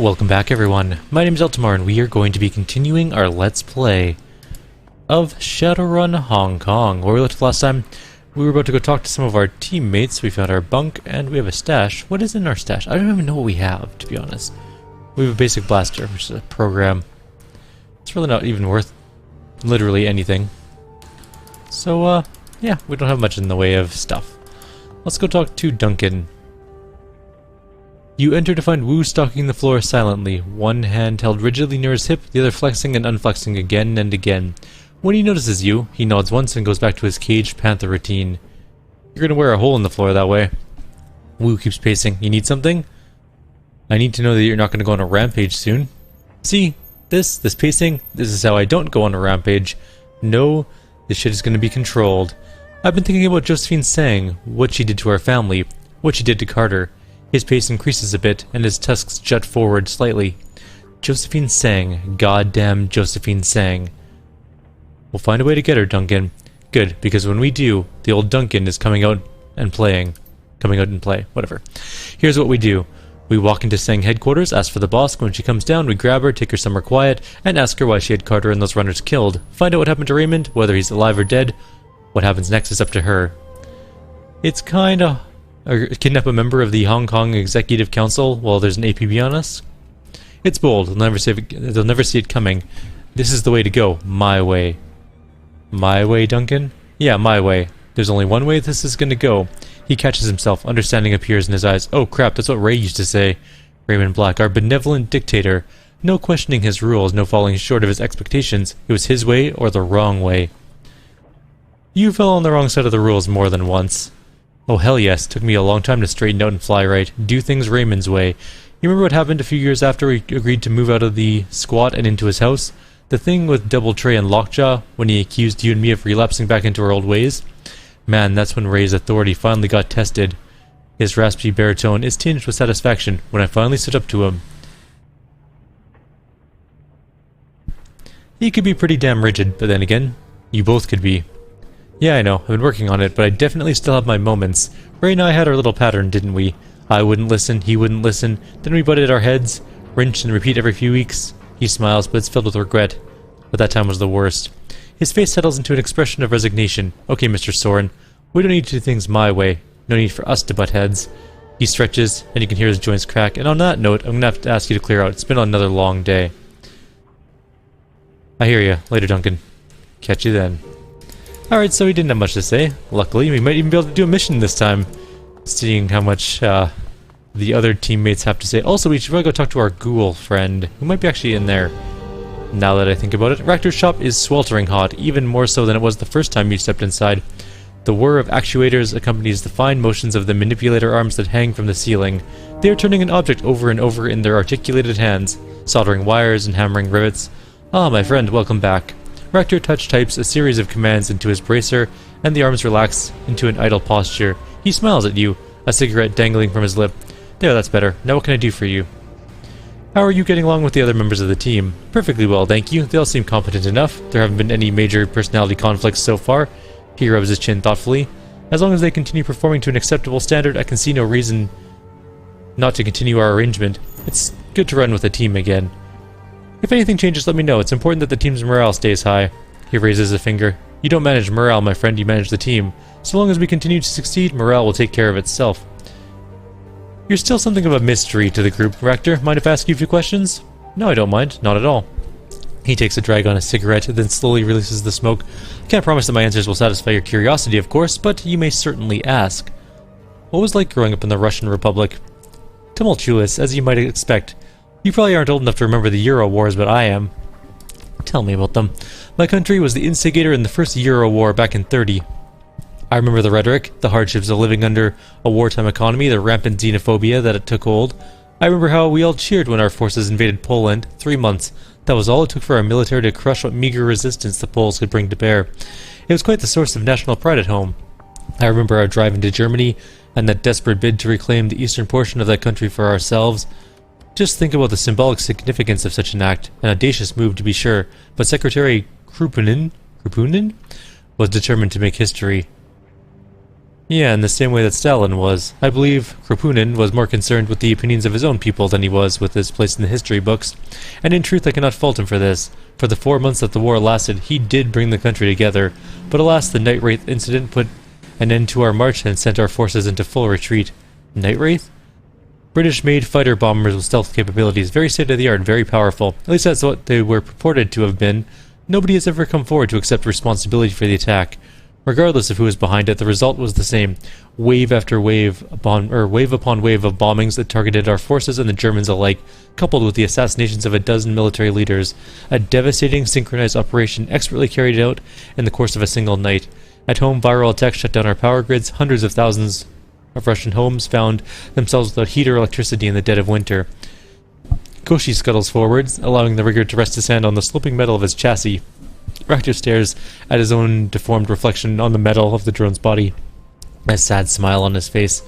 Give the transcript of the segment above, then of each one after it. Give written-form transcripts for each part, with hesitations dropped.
Welcome back everyone, my name is Eltimar and we are going to be continuing our Let's Play of Shadowrun Hong Kong. Where we left last time, we were about to go talk to some of our teammates. We found our bunk and we have a stash. What is in our stash? I don't even know what we have, to be honest. We have a basic blaster, which is a program. It's really not even worth literally anything. So, yeah, we don't have much in the way of stuff. Let's go talk to Duncan. You enter to find Wu stalking the floor silently, one hand held rigidly near his hip, the other flexing and unflexing again and again. When he notices you, he nods once and goes back to his caged panther routine. You're gonna wear a hole in the floor that way. Wu keeps pacing. You need something? I need to know that you're not gonna go on a rampage soon. See, this pacing, this is how I don't go on a rampage. No, this shit is gonna be controlled. I've been thinking about Josephine Sang, what she did to our family, what she did to Carter. His pace increases a bit, and his tusks jut forward slightly. Josephine Sang. Goddamn Josephine Sang. We'll find a way to get her, Duncan. Good, because when we do, the old Duncan is coming out and playing. Coming out and play. Whatever. Here's what we do. We walk into Sang headquarters, ask for the boss. When she comes down, we grab her, take her somewhere quiet, and ask her why she had Carter and those runners killed. Find out what happened to Raymond, whether he's alive or dead. What happens next is up to her. It's kinda... kidnap a member of the Hong Kong Executive Council while there's an APB on us? It's bold. They'll never see it coming. This is the way to go. My way. My way, Duncan? Yeah, my way. There's only one way this is gonna go. He catches himself. Understanding appears in his eyes. Oh crap, that's what Ray used to say. Raymond Black, our benevolent dictator. No questioning his rules, no falling short of his expectations. It was his way or the wrong way. You fell on the wrong side of the rules more than once. Oh hell yes, took me a long time to straighten out and fly right. Do things Raymond's way. You remember what happened a few years after we agreed to move out of the squat and into his house? The thing with Double Tray and Lockjaw, when he accused you and me of relapsing back into our old ways? Man, that's when Ray's authority finally got tested. His raspy baritone is tinged with satisfaction when I finally stood up to him. He could be pretty damn rigid, but then again, you both could be. Yeah, I know. I've been working on it, but I definitely still have my moments. Ray and I had our little pattern, didn't we? I wouldn't listen, he wouldn't listen, then we butted our heads, rinse and repeat every few weeks. He smiles, but it's filled with regret. But that time was the worst. His face settles into an expression of resignation. Okay, Mr. Soren, we don't need to do things my way. No need for us to butt heads. He stretches, and you can hear his joints crack, and on that note, I'm gonna have to ask you to clear out. It's been another long day. I hear you. Later, Duncan. Catch you then. Alright, so he didn't have much to say. Luckily, we might even be able to do a mission this time. Seeing how much the other teammates have to say. Also, we should probably go talk to our ghoul friend, who might be actually in there. Now that I think about it, Ractor's shop is sweltering hot, even more so than it was the first time you stepped inside. The whir of actuators accompanies the fine motions of the manipulator arms that hang from the ceiling. They are turning an object over and over in their articulated hands, soldering wires and hammering rivets. Ah, my friend, welcome back. Ractor touch types a series of commands into his bracer, and the arms relax into an idle posture. He smiles at you, a cigarette dangling from his lip. There, that's better. Now what can I do for you? How are you getting along with the other members of the team? Perfectly well, thank you. They all seem competent enough. There haven't been any major personality conflicts so far. He rubs his chin thoughtfully. As long as they continue performing to an acceptable standard, I can see no reason not to continue our arrangement. It's good to run with a team again. If anything changes, let me know. It's important that the team's morale stays high. He raises a finger. You don't manage morale, my friend, you manage the team. So long as we continue to succeed, morale will take care of itself. You're still something of a mystery to the group, Ractor. Mind if I ask you a few questions? No, I don't mind. Not at all. He takes a drag on his cigarette, then slowly releases the smoke. Can't promise that my answers will satisfy your curiosity, of course, but you may certainly ask. What was it like growing up in the Russian Republic? Tumultuous, as you might expect. You probably aren't old enough to remember the Euro Wars, but I am. Tell me about them. My country was the instigator in the first Euro War back in '30. I remember the rhetoric, the hardships of living under a wartime economy, the rampant xenophobia that it took hold. I remember how we all cheered when our forces invaded Poland. 3 months. That was all it took for our military to crush what meager resistance the Poles could bring to bear. It was quite the source of national pride at home. I remember our drive into Germany, and that desperate bid to reclaim the eastern portion of that country for ourselves. Just think about the symbolic significance of such an act, an audacious move to be sure, but Secretary Krupunin was determined to make history. Yeah, in the same way that Stalin was. I believe Kropotkin was more concerned with the opinions of his own people than he was with his place in the history books, and in truth I cannot fault him for this. For the 4 months that the war lasted, he did bring the country together, but alas, the Night Wraith incident put an end to our march and sent our forces into full retreat. Night Wraith? British-made fighter bombers with stealth capabilities, very state-of-the-art and very powerful. At least that's what they were purported to have been. Nobody has ever come forward to accept responsibility for the attack. Regardless of who was behind it, the result was the same. Wave after wave upon wave of bombings that targeted our forces and the Germans alike, coupled with the assassinations of a dozen military leaders. A devastating synchronized operation expertly carried out in the course of a single night. At home, viral attacks shut down our power grids. Hundreds of thousands of Russian homes found themselves without heat or electricity in the dead of winter. Koshi scuttles forwards, allowing the rigger to rest his hand on the sloping metal of his chassis. Raktiv stares at his own deformed reflection on the metal of the drone's body, a sad smile on his face.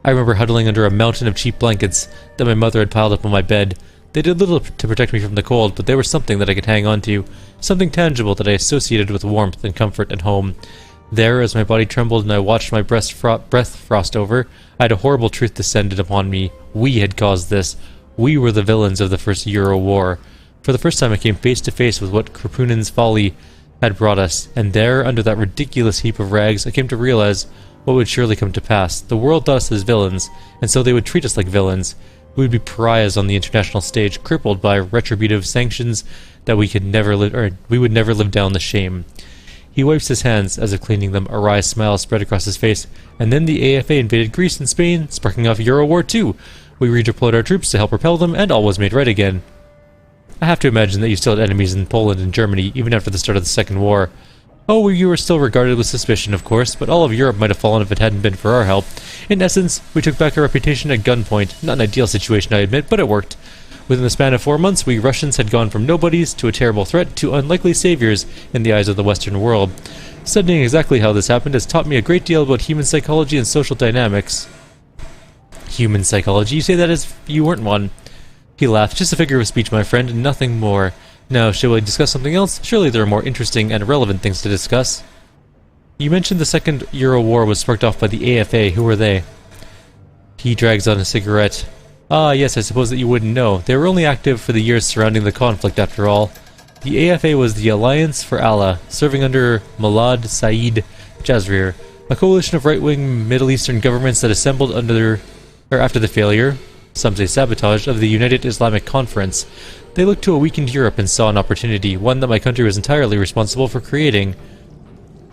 I remember huddling under a mountain of cheap blankets that my mother had piled up on my bed. They did little to protect me from the cold, but they were something that I could hang on to, something tangible that I associated with warmth and comfort and home. There, as my body trembled and I watched my breath frost over, I had a horrible truth descended upon me. We had caused this. We were the villains of the First Euro War. For the first time I came face to face with what Kropotkin's folly had brought us, and there, under that ridiculous heap of rags, I came to realize what would surely come to pass. The world thought us as villains, and so they would treat us like villains. We would be pariahs on the international stage, crippled by retributive sanctions that we would never live down the shame. He wipes his hands, as if cleaning them. A wry smile spread across his face, and then the AFA invaded Greece and Spain, sparking off Euro War II. We redeployed our troops to help repel them, and all was made right again. I have to imagine that you still had enemies in Poland and Germany, even after the start of the Second War. Oh, you were still regarded with suspicion, of course, but all of Europe might have fallen if it hadn't been for our help. In essence, we took back our reputation at gunpoint. Not an ideal situation, I admit, but it worked. Within the span of 4 months, we Russians had gone from nobodies to a terrible threat to unlikely saviors in the eyes of the Western world. Studying exactly how this happened has taught me a great deal about human psychology and social dynamics. Human psychology? You say that as if you weren't one. He laughed. Just a figure of speech, my friend, and nothing more. Now, shall we discuss something else? Surely there are more interesting and relevant things to discuss. You mentioned the Second Euro War was sparked off by the AFA. Who were they? He drags on a cigarette. Ah, yes, I suppose that you wouldn't know. They were only active for the years surrounding the conflict, after all. The AFA was the Alliance for Allah, serving under Malad Saeed Jazrir, a coalition of right-wing Middle Eastern governments that assembled after the failure, some say sabotage, of the United Islamic Conference. They looked to a weakened Europe and saw an opportunity, one that my country was entirely responsible for creating.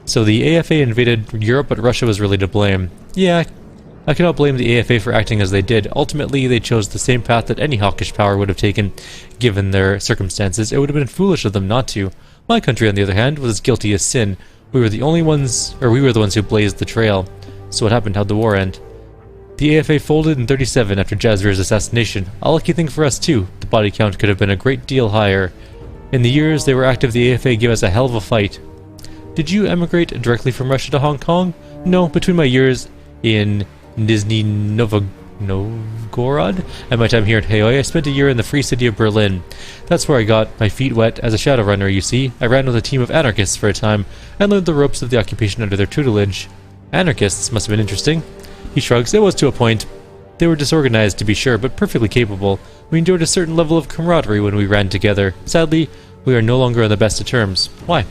So the AFA invaded Europe, but Russia was really to blame. Yeah, I cannot blame the AFA for acting as they did. Ultimately, they chose the same path that any hawkish power would have taken, given their circumstances. It would have been foolish of them not to. My country, on the other hand, was as guilty as sin. We were the ones who blazed the trail. So what happened? How'd the war end? The AFA folded in 37 after Jazvir's assassination. A lucky thing for us too. The body count could have been a great deal higher. In the years they were active, the AFA gave us a hell of a fight. Did you emigrate directly from Russia to Hong Kong? No, between my years in Nizhny Novgorod and my time here at Haoi, I spent a year in the free city of Berlin. That's where I got my feet wet as a Shadowrunner, you see. I ran with a team of anarchists for a time, and learned the ropes of the occupation under their tutelage. Anarchists must have been interesting. He shrugs. It was to a point. They were disorganized, to be sure, but perfectly capable. We enjoyed a certain level of camaraderie when we ran together. Sadly, we are no longer on the best of terms. Why?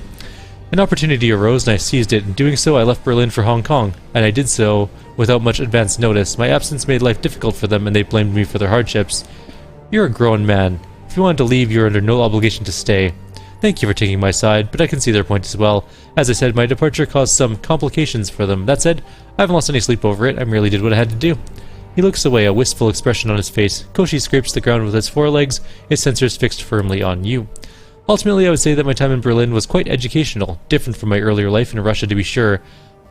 An opportunity arose, and I seized it. In doing so, I left Berlin for Hong Kong, and I did so without much advance notice. My absence made life difficult for them, and they blamed me for their hardships. You're a grown man. If you wanted to leave, you're under no obligation to stay. Thank you for taking my side, but I can see their point as well. As I said, my departure caused some complications for them. That said, I haven't lost any sleep over it. I merely did what I had to do. He looks away, a wistful expression on his face. Koshi scrapes the ground with his forelegs, his sensors fixed firmly on you. Ultimately, I would say that my time in Berlin was quite educational, different from my earlier life in Russia to be sure.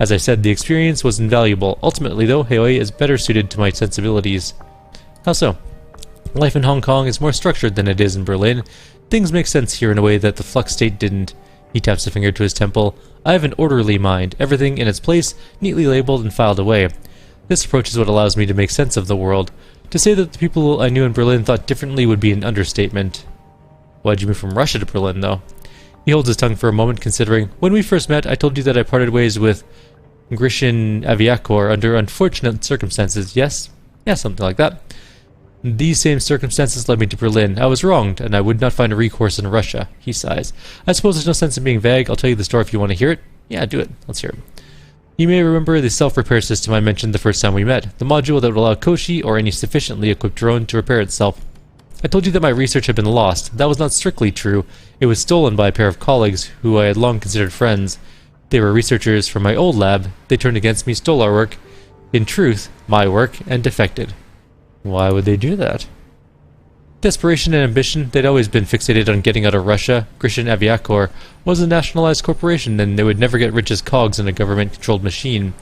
As I said, the experience was invaluable. Ultimately, though, Haoi is better suited to my sensibilities. How so? Life in Hong Kong is more structured than it is in Berlin. Things make sense here in a way that the Flux State didn't. He taps a finger to his temple. I have an orderly mind, everything in its place, neatly labeled and filed away. This approach is what allows me to make sense of the world. To say that the people I knew in Berlin thought differently would be an understatement. Why'd you move from Russia to Berlin, though? He holds his tongue for a moment, considering. When we first met, I told you that I parted ways with Grishin Aviakor under unfortunate circumstances, yes? Yeah, something like that. These same circumstances led me to Berlin. I was wronged, and I would not find a recourse in Russia. He sighs. I suppose there's no sense in being vague. I'll tell you the story if you want to hear it. Yeah, do it. Let's hear it. You may remember the self-repair system I mentioned the first time we met. The module that would allow Koshi or any sufficiently equipped drone to repair itself. I told you that my research had been lost. That was not strictly true. It was stolen by a pair of colleagues who I had long considered friends. They were researchers from my old lab. They turned against me, stole our work. In truth, my work, and defected. Why would they do that? Desperation and ambition. They'd always been fixated on getting out of Russia. Grishin Aviakor was a nationalized corporation, and they would never get rich as cogs in a government-controlled machine.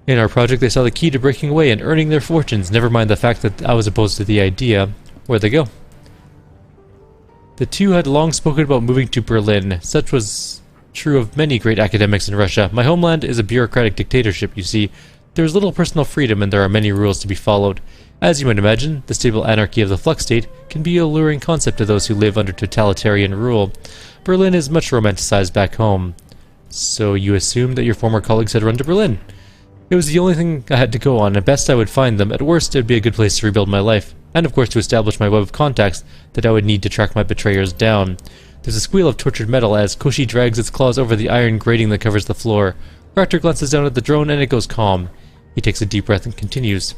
In our project, they saw the key to breaking away and earning their fortunes, never mind the fact that I was opposed to the idea. Where'd they go? The two had long spoken about moving to Berlin. Such was true of many great academics in Russia. My homeland is a bureaucratic dictatorship, you see. There is little personal freedom, and there are many rules to be followed. As you might imagine, the stable anarchy of the flux state can be a alluring concept to those who live under totalitarian rule. Berlin is much romanticized back home. So you assumed that your former colleagues had run to Berlin? It was the only thing I had to go on. At best I would find them. At worst it would be a good place to rebuild my life. And of course to establish my web of contacts that I would need to track my betrayers down. There's a squeal of tortured metal as Koshi drags its claws over the iron grating that covers the floor. Raptor glances down at the drone and it goes calm. He takes a deep breath and continues.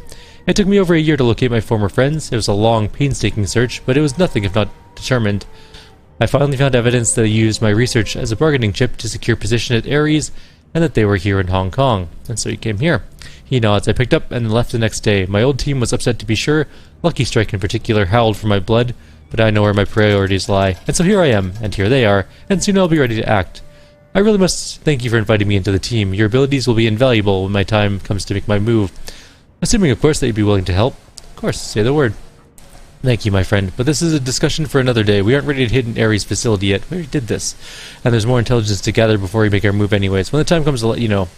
It took me over a year to locate my former friends. It was a long, painstaking search, but it was nothing if not determined. I finally found evidence that I used my research as a bargaining chip to secure position at Ares, and that they were here in Hong Kong. And so you came here. He nods. I picked up and left the next day. My old team was upset to be sure. Lucky Strike in particular howled for my blood, but I know where my priorities lie. And so here I am, and here they are, and soon I'll be ready to act. I really must thank you for inviting me into the team. Your abilities will be invaluable when my time comes to make my move. Assuming, of course, that you'd be willing to help. Of course, say the word. Thank you, my friend, but this is a discussion for another day. We aren't ready to hit an Ares facility yet. We already did this. And there's more intelligence to gather before we make our move anyways. When the time comes, I'll let you know.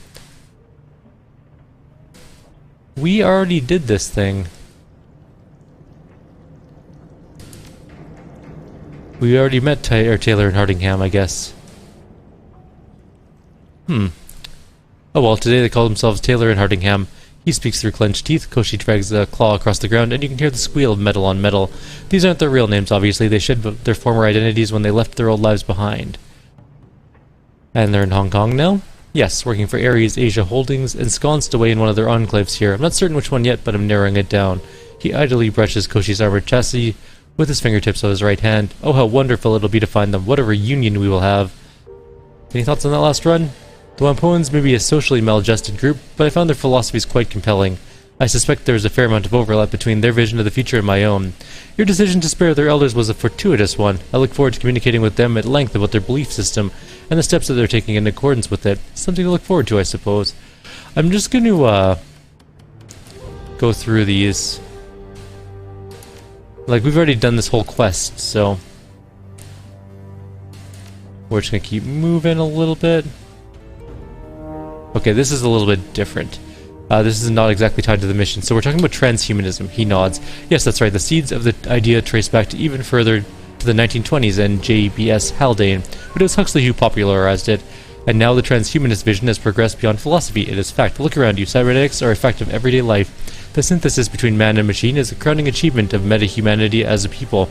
We already did this thing. We already met Taylor and Hardingham, I guess. Oh well, today they call themselves Taylor and Hardingham. He speaks through clenched teeth. Koshi drags a claw across the ground, and you can hear the squeal of metal on metal. These aren't their real names, obviously. They shed their former identities when they left their old lives behind. And they're in Hong Kong now? Yes, working for Ares Asia Holdings, ensconced away in one of their enclaves here. I'm not certain which one yet, but I'm narrowing it down. He idly brushes Koshi's armored chassis with his fingertips of his right hand. Oh, how wonderful it'll be to find them. What a reunion we will have. Any thoughts on that last run? The Wampoans may be a socially maladjusted group, but I found their philosophies quite compelling. I suspect there is a fair amount of overlap between their vision of the future and my own. Your decision to spare their elders was a fortuitous one. I look forward to communicating with them at length about their belief system and the steps that they're taking in accordance with it. Something to look forward to, I suppose. I'm just going to go through these. Like, we've already done this whole quest, so we're just going to keep moving a little bit. Okay, this is a little bit different. This is not exactly tied to the mission. So we're talking about transhumanism. He nods. Yes, that's right. The seeds of the idea trace back to even further to the 1920s and J.B.S. Haldane, but it was Huxley who popularized it. And now the transhumanist vision has progressed beyond philosophy. It is fact. Look around you. Cybernetics are a fact of everyday life. The synthesis between man and machine is a crowning achievement of meta-humanity as a people.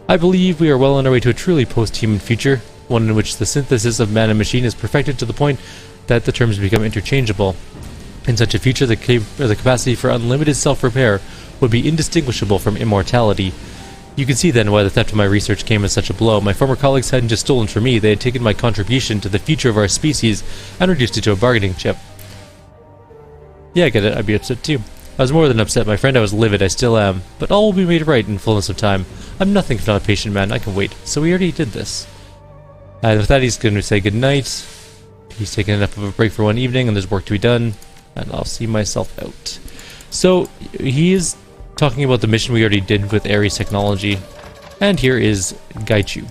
I believe we are well on our way to a truly post-human future, one in which the synthesis of man and machine is perfected to the point that the terms become interchangeable. In such a future, the capacity for unlimited self-repair would be indistinguishable from immortality. You can see then why the theft of my research came as such a blow. My former colleagues hadn't just stolen from me, they had taken my contribution to the future of our species and reduced it to a bargaining chip. Yeah, I get it, I'd be upset too. I was more than upset, my friend, I was livid, I still am. But all will be made right in fullness of time. I'm nothing if not a patient man, I can wait. So we already did this. And with that, he's going to say goodnight. He's taken enough of a break for one evening, and there's work to be done, and I'll see myself out. So, he is talking about the mission we already did with Ares technology, and here is Gaichu.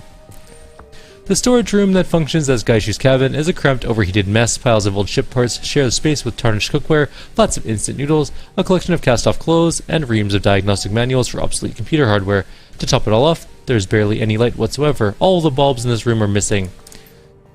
The storage room that functions as Gaichu's cabin is a cramped, overheated mess. Piles of old ship parts share the space with tarnished cookware, lots of instant noodles, a collection of cast-off clothes, and reams of diagnostic manuals for obsolete computer hardware. To top it all off, there's barely any light whatsoever. All the bulbs in this room are missing.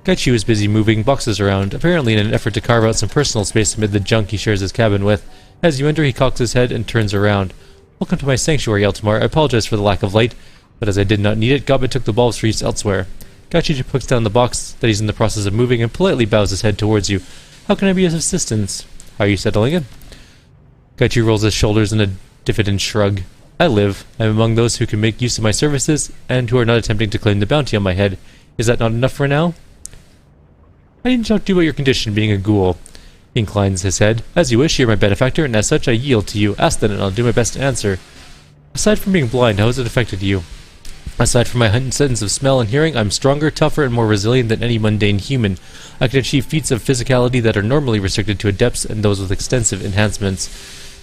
Gaichu is busy moving boxes around, apparently in an effort to carve out some personal space amid the junk he shares his cabin with. As you enter, he cocks his head and turns around. Welcome to my sanctuary, Eltimar. I apologize for the lack of light, but as I did not need it, Goblet took the bulbs for use elsewhere. Gaichu puts down the box that he's in the process of moving and politely bows his head towards you. How can I be of assistance? How are you settling in? Gaichu rolls his shoulders in a diffident shrug. I live. I am among those who can make use of my services and who are not attempting to claim the bounty on my head. Is that not enough for now? I didn't talk to you about your condition, being a ghoul. He inclines his head. As you wish, you're my benefactor, and as such I yield to you. Ask then, and I'll do my best to answer. Aside from being blind, how has it affected you? Aside from my heightened sense of smell and hearing, I'm stronger, tougher, and more resilient than any mundane human. I can achieve feats of physicality that are normally restricted to adepts and those with extensive enhancements.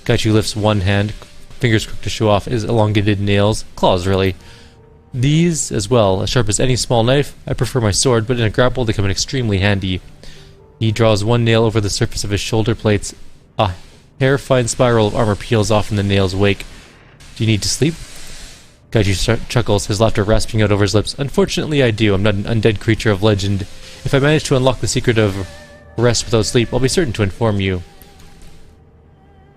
Gaichu lifts one hand, fingers quick to show off his elongated nails. Claws, really. These, as well, as sharp as any small knife. I prefer my sword, but in a grapple they come in extremely handy. He draws one nail over the surface of his shoulder plates. A hair-fine spiral of armor peels off in the nail's wake. Do you need to sleep? Gaichu chuckles, his laughter rasping out over his lips. Unfortunately, I do. I'm not an undead creature of legend. If I manage to unlock the secret of rest without sleep, I'll be certain to inform you.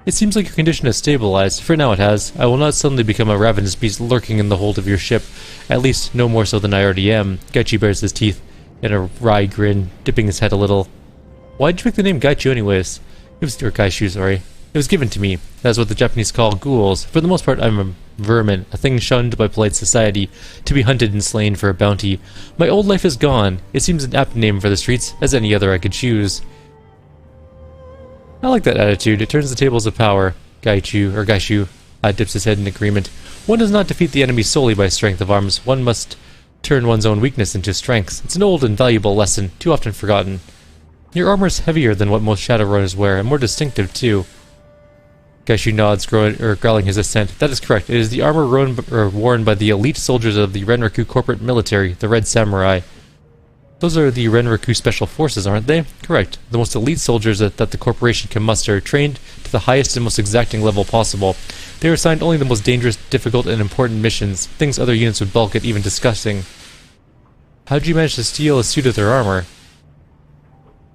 It seems like your condition has stabilized. For now it has. I will not suddenly become a ravenous beast lurking in the hold of your ship. At least, no more so than I already am. Gaichu bares his teeth in a wry grin, dipping his head a little. Why'd you pick the name Gaichu anyways? Or Gaishu, sorry. It was given to me. That's what the Japanese call ghouls. For the most part, I'm a vermin, a thing shunned by polite society, to be hunted and slain for a bounty. My old life is gone. It seems an apt name for the streets, as any other I could choose. I like that attitude. It turns the tables of power. Gaishu dips his head in agreement. One does not defeat the enemy solely by strength of arms. One must turn one's own weakness into strength. It's an old and valuable lesson, too often forgotten. Your armor is heavier than what most Shadowrunners wear, and more distinctive, too. Gaishu nods, growling his assent. That is correct. It is the armor worn by the elite soldiers of the Renraku corporate military, the Red Samurai. Those are the Renraku Special Forces, aren't they? Correct. The most elite soldiers that the corporation can muster, trained to the highest and most exacting level possible. They are assigned only the most dangerous, difficult, and important missions, things other units would balk at even discussing. How did you manage to steal a suit of their armor?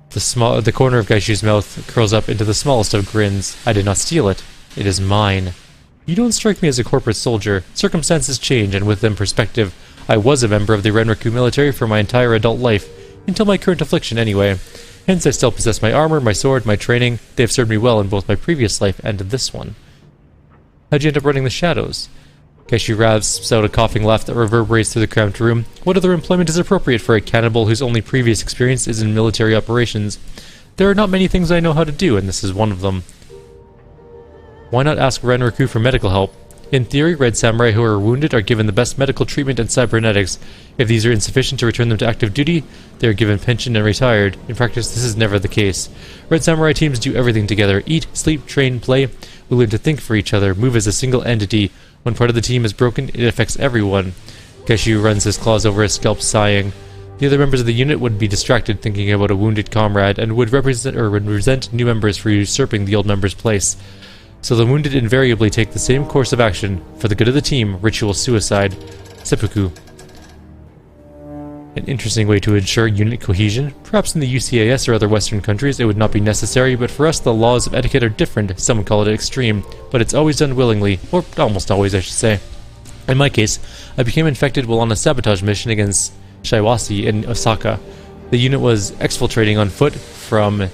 The corner of Gaishu's mouth curls up into the smallest of grins. I did not steal it. It is mine. You don't strike me as a corporate soldier. Circumstances change, and with them perspective. I was a member of the Renraku military for my entire adult life, until my current affliction anyway. Hence I still possess my armor, my sword, my training. They have served me well in both my previous life and this one. How'd you end up running the shadows? Gaishu rasps out a coughing laugh that reverberates through the cramped room. What other employment is appropriate for a cannibal whose only previous experience is in military operations? There are not many things I know how to do, and this is one of them. Why not ask Renraku for medical help? In theory, Red Samurai who are wounded are given the best medical treatment and cybernetics. If these are insufficient to return them to active duty, they are given pension and retired. In practice, this is never the case. Red Samurai teams do everything together. Eat, sleep, train, play. We learn to think for each other, move as a single entity. When part of the team is broken, it affects everyone. Gaishu runs his claws over his scalp, sighing. The other members of the unit would be distracted thinking about a wounded comrade, and would resent new members for usurping the old member's place. So the wounded invariably take the same course of action. For the good of the team, ritual suicide. Seppuku. An interesting way to ensure unit cohesion. Perhaps in the UCAS or other Western countries it would not be necessary, but for us the laws of etiquette are different. Some would call it extreme, but it's always done willingly, or almost always I should say. In my case, I became infected while on a sabotage mission against Shiwasi in Osaka. The unit was exfiltrating on foot from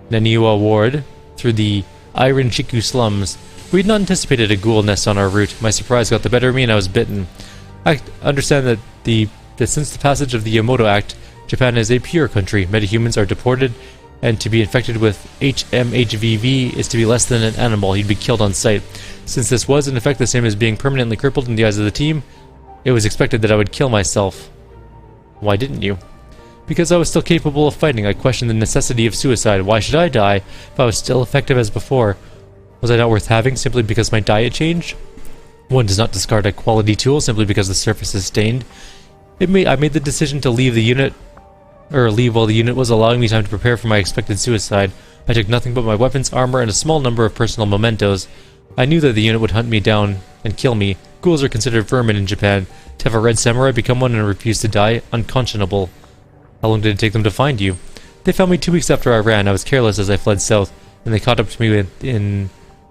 Naniwa Ward through the Iron-Chiku slums. We had not anticipated a ghoul nest on our route. My surprise got the better of me and I was bitten. I understand that since the passage of the Yamato Act, Japan is a pure country. Metahumans are deported, and to be infected with HMHVV is to be less than an animal. He'd be killed on sight. Since this was in effect the same as being permanently crippled in the eyes of the team, it was expected that I would kill myself. Why didn't you? Because I was still capable of fighting. I questioned the necessity of suicide. Why should I die if I was still effective as before? Was I not worth having simply because my diet changed? One does not discard a quality tool simply because the surface is stained. I made the decision to leave while the unit was allowing me time to prepare for my expected suicide. I took nothing but my weapons, armor, and a small number of personal mementos. I knew that the unit would hunt me down and kill me. Ghouls are considered vermin in Japan. To have a Red Samurai become one and refuse to die, unconscionable. How long did it take them to find you? They found me 2 weeks after I ran. I was careless as I fled south, and they caught up to me in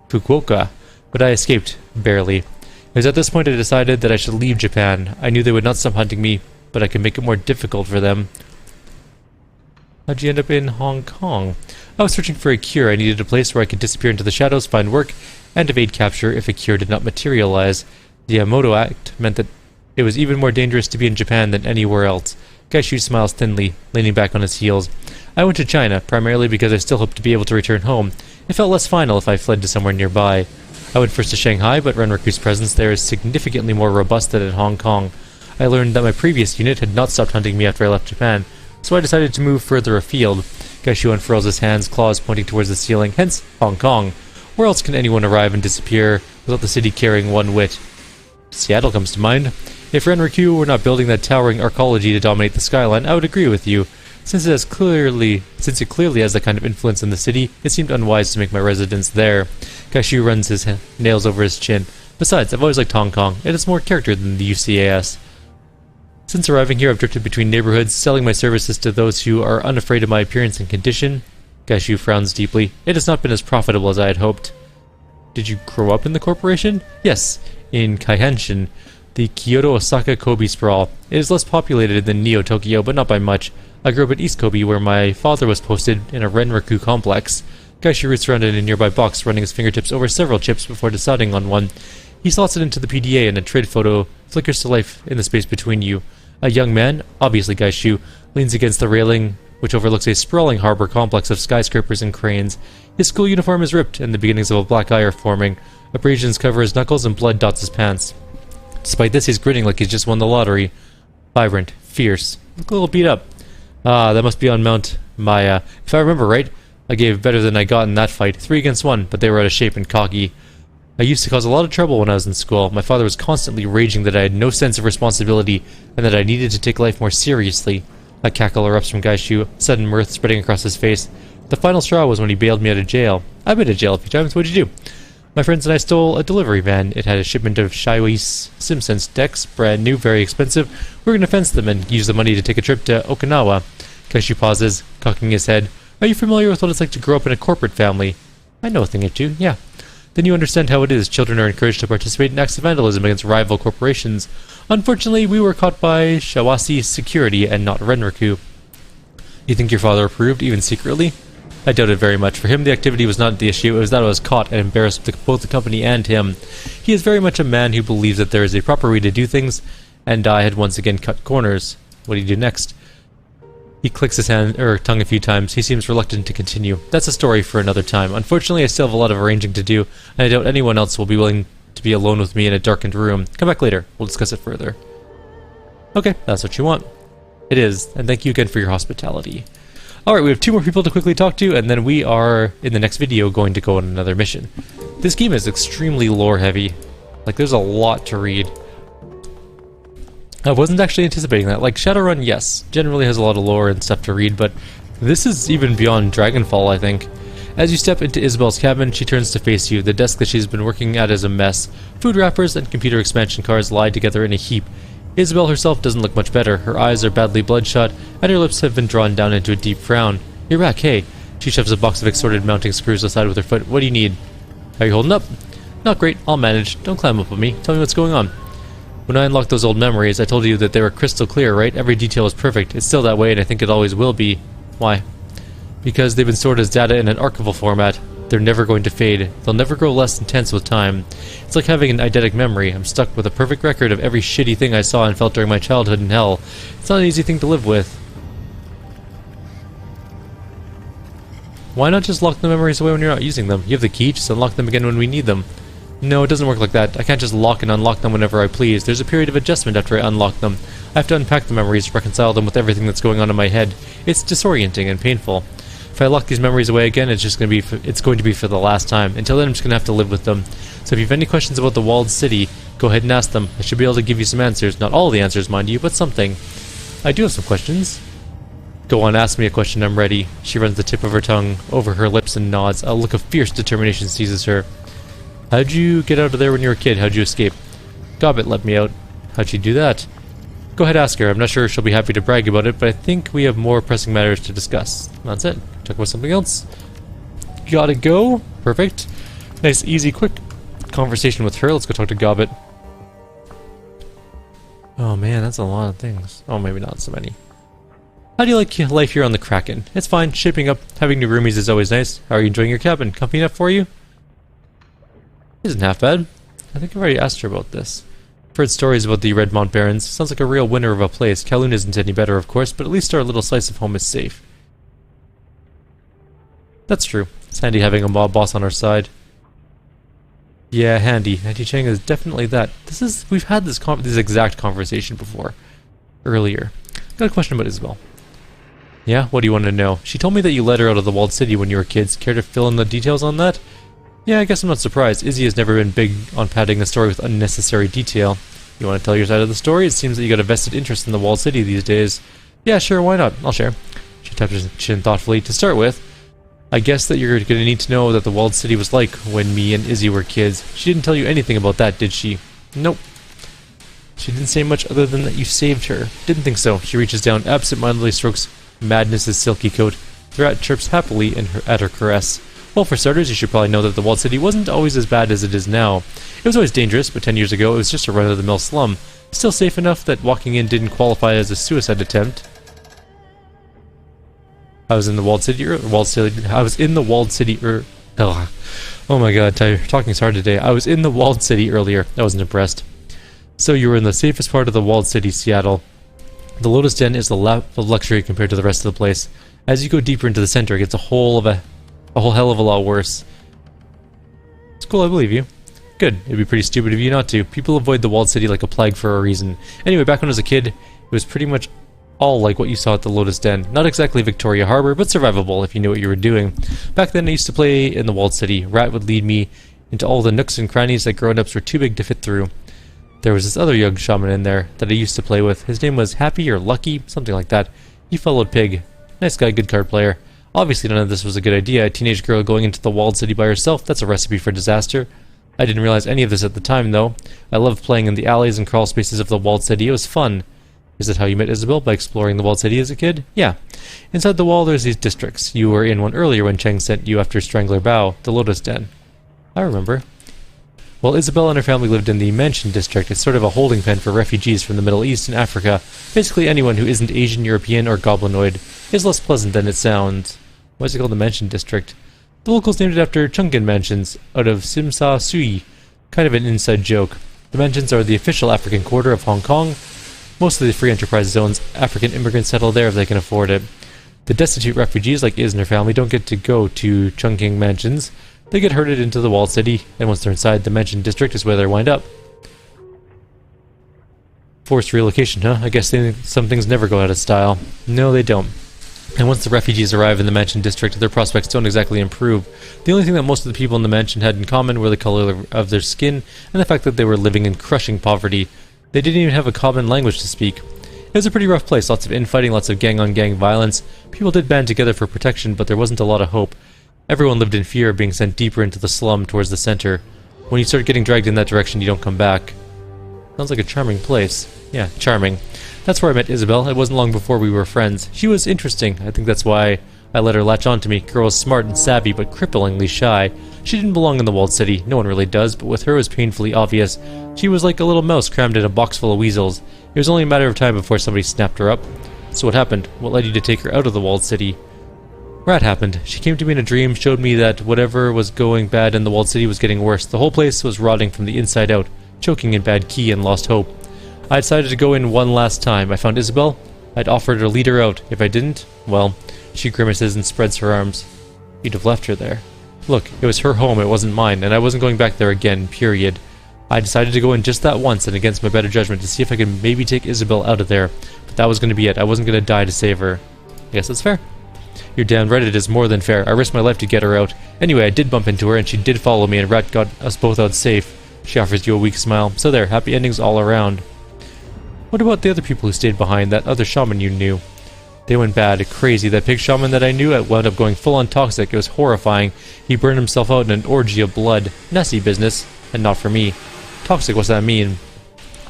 Fukuoka, but I escaped, barely. It was at this point I decided that I should leave Japan. I knew they would not stop hunting me, but I could make it more difficult for them. How'd you end up in Hong Kong? I was searching for a cure. I needed a place where I could disappear into the shadows, find work, and evade capture if a cure did not materialize. The Yamamoto Act meant that it was even more dangerous to be in Japan than anywhere else. Gaishu smiles thinly, leaning back on his heels. I went to China, primarily because I still hoped to be able to return home. It felt less final if I fled to somewhere nearby. I went first to Shanghai, but Renraku's presence there is significantly more robust than in Hong Kong. I learned that my previous unit had not stopped hunting me after I left Japan, so I decided to move further afield. Gaishu unfurls his hands, claws pointing towards the ceiling, hence Hong Kong. Where else can anyone arrive and disappear without the city carrying one whit? Seattle comes to mind. If Renraku were not building that towering arcology to dominate the skyline, I would agree with you. Since it clearly has that kind of influence in the city, it seemed unwise to make my residence there. Gaishu runs his nails over his chin. Besides, I've always liked Hong Kong. It has more character than the UCAS. Since arriving here, I've drifted between neighborhoods, selling my services to those who are unafraid of my appearance and condition. Gaishu frowns deeply. It has not been as profitable as I had hoped. Did you grow up in the corporation? Yes, in Kaihenshin, the Kyoto-Osaka Kobe sprawl. It is less populated than Neo-Tokyo, but not by much. I grew up at East Kobe, where my father was posted in a Renraku complex. Gaishu roots around in a nearby box, running his fingertips over several chips before deciding on one. He slots it into the PDA, and a trade photo flickers to life in the space between you. A young man, obviously Gaishu, leans against the railing, which overlooks a sprawling harbor complex of skyscrapers and cranes. His school uniform is ripped, and the beginnings of a black eye are forming. Abrasions cover his knuckles, and blood dots his pants. Despite this, he's grinning like he's just won the lottery. Vibrant, fierce, a little beat up. Ah, that must be on Mount Maya. If I remember right, I gave better than I got in that fight. 3 against 1, but they were out of shape and cocky. I used to cause a lot of trouble when I was in school. My father was constantly raging that I had no sense of responsibility and that I needed to take life more seriously. A cackle erupts from Gaishu, sudden mirth spreading across his face. The final straw was when he bailed me out of jail. I've been to jail a few times. What'd you do? My friends and I stole a delivery van. It had a shipment of Shiwais Simpsons decks, brand new, very expensive. We were going to fence them and use the money to take a trip to Okinawa. Gaishu pauses, cocking his head. Are you familiar with what it's like to grow up in a corporate family? I know a thing or two, yeah. Then you understand how it is. Children are encouraged to participate in acts of vandalism against rival corporations. Unfortunately, we were caught by Shawasi security and not Renraku. You think your father approved, even secretly? I doubt it very much. For him, the activity was not the issue. It was that I was caught and embarrassed both the company and him. He is very much a man who believes that there is a proper way to do things, and I had once again cut corners. What do you do next? He clicks his tongue a few times. He seems reluctant to continue. That's a story for another time. Unfortunately, I still have a lot of arranging to do, and I doubt anyone else will be willing to be alone with me in a darkened room. Come back later. We'll discuss it further. Okay, that's what you want. It is, and thank you again for your hospitality. Alright, we have 2 more people to quickly talk to, and then we are, in the next video, going to go on another mission. This game is extremely lore-heavy. Like, there's a lot to read. I wasn't actually anticipating that. Like, Shadowrun, yes, generally has a lot of lore and stuff to read, but this is even beyond Dragonfall, I think. As you step into Isabel's cabin, she turns to face you. The desk that she's been working at is a mess. Food wrappers and computer expansion cards lie together in a heap. Isabel herself doesn't look much better. Her eyes are badly bloodshot, and her lips have been drawn down into a deep frown. Murack, hey. She shoves a box of assorted mounting screws aside with her foot. What do you need? How are you holding up? Not great. I'll manage. Don't climb up on me. Tell me what's going on. When I unlocked those old memories, I told you that they were crystal clear, right? Every detail was perfect. It's still that way, and I think it always will be. Why? Because they've been stored as data in an archival format. They're never going to fade. They'll never grow less intense with time. It's like having an eidetic memory. I'm stuck with a perfect record of every shitty thing I saw and felt during my childhood in hell. It's not an easy thing to live with. Why not just lock the memories away when you're not using them? You have the key, just unlock them again when we need them. No, it doesn't work like that. I can't just lock and unlock them whenever I please. There's a period of adjustment after I unlock them. I have to unpack the memories, reconcile them with everything that's going on in my head. It's disorienting and painful. If I lock these memories away again, it's going to be for the last time. Until then, I'm just going to have to live with them. So if you have any questions about the walled city, go ahead and ask them. I should be able to give you some answers. Not all the answers, mind you, but something. I do have some questions. Go on, ask me a question. I'm ready. She runs the tip of her tongue over her lips and nods. A look of fierce determination seizes her. How'd you get out of there when you were a kid? How'd you escape? Gobbet let me out. How'd you do that? Go ahead, ask her. I'm not sure she'll be happy to brag about it, but I think we have more pressing matters to discuss. That's it. Talk about something else. Gotta go. Perfect. Nice, easy, quick conversation with her. Let's go talk to Gobbet. Oh man, that's a lot of things. Oh, maybe not so many. How do you like life here on the Kraken? It's fine, shaping up. Having new roomies is always nice. How are you enjoying your cabin? Comfy enough for you? Isn't half bad. I think I've already asked her about this. I've heard stories about the Redmont Barrens. Sounds like a real winner of a place. Kowloon isn't any better, of course, but at least our little slice of home is safe. That's true. It's handy having a mob boss on our side. Yeah, handy. Auntie Chang is definitely that. We've had this exact conversation before. Earlier. Got a question about Isabel. Yeah, what do you want to know? She told me that you let her out of the walled city when you were kids. Care to fill in the details on that? Yeah, I guess I'm not surprised. Izzy has never been big on padding the story with unnecessary detail. You want to tell your side of the story? It seems that you got a vested interest in the walled city these days. Yeah, sure, why not? I'll share. She tapped her chin thoughtfully. To start with, I guess that you're going to need to know that the walled city was like when me and Izzy were kids. She didn't tell you anything about that, did she? Nope. She didn't say much other than that you saved her. Didn't think so. She reaches down, absent-mindedly strokes Madness's silky coat. The rat chirps happily at her caress. Well, for starters, you should probably know that the walled city wasn't always as bad as it is now. It was always dangerous, but 10 years ago it was just a run-of-the-mill slum. Still safe enough that walking in didn't qualify as a suicide attempt. I was in the walled city oh my god, talking's hard today. I was in the walled city earlier. I wasn't impressed. So you were in the safest part of the walled city, Seattle. The Lotus Den is the lap of luxury compared to the rest of the place. As you go deeper into the center, it gets a whole hell of a lot worse. It's cool, I believe you. Good. It'd be pretty stupid of you not to. People avoid the walled city like a plague for a reason. Anyway, back when I was a kid, it was pretty much all like what you saw at the Lotus Den. Not exactly Victoria Harbor, but survivable if you knew what you were doing. Back then I used to play in the walled city. Rat would lead me into all the nooks and crannies that grown-ups were too big to fit through. There was this other young shaman in there that I used to play with. His name was Happy or Lucky, something like that. He followed Pig. Nice guy, good card player. Obviously none of this was a good idea. A teenage girl going into the walled city by herself, that's a recipe for disaster. I didn't realize any of this at the time, though. I loved playing in the alleys and crawl spaces of the walled city. It was fun. Is that how you met Isabel? By exploring the walled city as a kid? Yeah. Inside the wall, there's these districts. You were in one earlier when Cheng sent you after Strangler Bao, the Lotus Den. I remember. Well, Isabel and her family lived in the Mansion District. It's sort of a holding pen for refugees from the Middle East and Africa. Basically anyone who isn't Asian, European, or Goblinoid is less pleasant than it sounds. Why is it called the Mansion District? The locals named it after Chungkin mansions out of Simsa Sui. Kind of an inside joke. The mansions are the official African quarter of Hong Kong. Most of the free enterprise zones, African immigrants settle there if they can afford it. The destitute refugees like Iz and her family don't get to go to Chungking mansions. They get herded into the walled city, and once they're inside, the Mansion District is where they wind up. Forced relocation, huh? I guess some things never go out of style. No, they don't. And once the refugees arrive in the Mansion District, their prospects don't exactly improve. The only thing that most of the people in the mansion had in common were the color of their skin, and the fact that they were living in crushing poverty. They didn't even have a common language to speak. It was a pretty rough place, lots of infighting, lots of gang-on-gang violence. People did band together for protection, but there wasn't a lot of hope. Everyone lived in fear of being sent deeper into the slum towards the center. When you start getting dragged in that direction, you don't come back. Sounds like a charming place. Yeah, charming. That's where I met Isabel. It wasn't long before we were friends. She was interesting. I think that's why I let her latch on to me. Girl was smart and savvy, but cripplingly shy. She didn't belong in the walled city. No one really does, but with her it was painfully obvious. She was like a little mouse crammed in a box full of weasels. It was only a matter of time before somebody snapped her up. So what happened? What led you to take her out of the walled city? Rat happened. She came to me in a dream, showed me that whatever was going bad in the walled city was getting worse. The whole place was rotting from the inside out, choking in bad key and lost hope. I decided to go in one last time. I found Isabel. I'd offered to lead her out. If I didn't, well, she grimaces and spreads her arms. You'd have left her there. Look, it was her home, it wasn't mine, and I wasn't going back there again, period. I decided to go in just that once and against my better judgment to see if I could maybe take Isabel out of there. But that was going to be it. I wasn't going to die to save her. I guess that's fair. You're damn right it is more than fair. I risked my life to get her out. Anyway, I did bump into her, and she did follow me, and Rat got us both out safe. She offers you a weak smile. So there, happy endings all around. What about the other people who stayed behind, that other shaman you knew? They went bad, crazy. That pig shaman that I knew wound up going full-on toxic. It was horrifying. He burned himself out in an orgy of blood. Nasty business, and not for me. Toxic, what's that mean?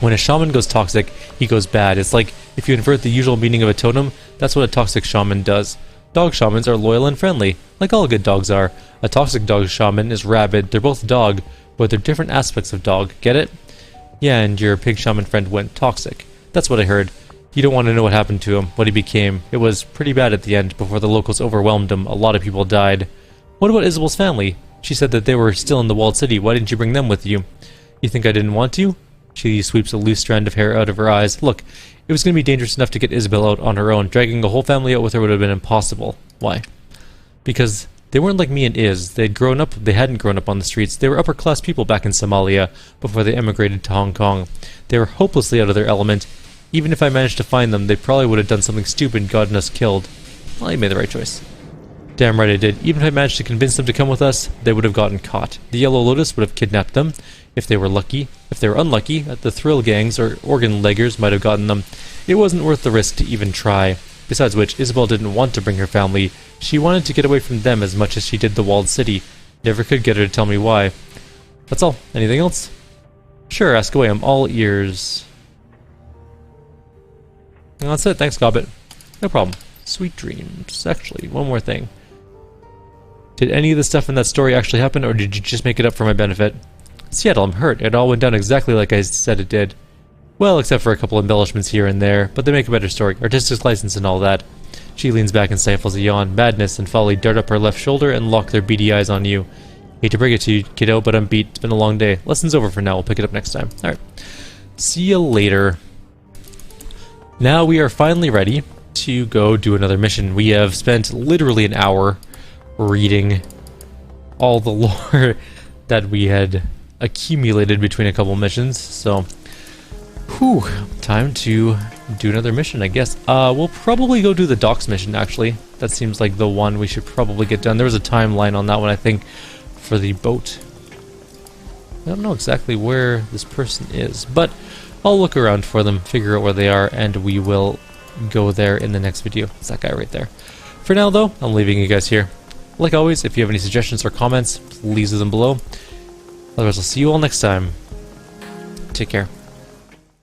When a shaman goes toxic, he goes bad. It's like if you invert the usual meaning of a totem, that's what a toxic shaman does. Dog shamans are loyal and friendly, like all good dogs are. A toxic dog shaman is rabid. They're both dog, but they're different aspects of dog. Get it? Yeah, and your pig shaman friend went toxic. That's what I heard. You don't want to know what happened to him, what he became. It was pretty bad at the end. Before the locals overwhelmed him, a lot of people died. What about Isabel's family? She said that they were still in the walled city. Why didn't you bring them with you? You think I didn't want to? She sweeps a loose strand of hair out of her eyes. Look, it was going to be dangerous enough to get Isabel out on her own. Dragging a whole family out with her would have been impossible. Why? Because they weren't like me and Iz. They hadn't grown up on the streets. They were upper-class people back in Somalia before they emigrated to Hong Kong. They were hopelessly out of their element. Even if I managed to find them, they probably would have done something stupid and gotten us killed. Well, you made the right choice. Damn right I did. Even if I managed to convince them to come with us, they would have gotten caught. The Yellow Lotus would have kidnapped them, if they were lucky. If they were unlucky, the thrill gangs or organ leggers might have gotten them. It wasn't worth the risk to even try. Besides which, Isabel didn't want to bring her family. She wanted to get away from them as much as she did the walled city. Never could get her to tell me why. That's all. Anything else? Sure, ask away. I'm all ears. And that's it. Thanks, Gobbet. No problem. Sweet dreams. Actually, one more thing. Did any of the stuff in that story actually happen, or did you just make it up for my benefit? Seattle, I'm hurt. It all went down exactly like I said it did. Well, except for a couple embellishments here and there, but they make a better story. Artistic license and all that. She leans back and stifles a yawn. Madness and folly dart up her left shoulder and lock their beady eyes on you. Hate to break it to you, kiddo, but I'm beat. It's been a long day. Lesson's over for now. We'll pick it up next time. Alright. See you later. Now we are finally ready to go do another mission. We have spent literally an hour reading all the lore that we had accumulated between a couple missions, so whew, time to do another mission, I guess. We'll probably go do the docks mission, actually. That seems like the one we should probably get done. There was a timeline on that one, I think, for the boat. I don't know exactly where this person is, but I'll look around for them, figure out where they are, and we will go there in the next video. It's that guy right there. For now, though, I'm leaving you guys here. Like always, if you have any suggestions or comments, please leave them below. Otherwise, I'll see you all next time. Take care.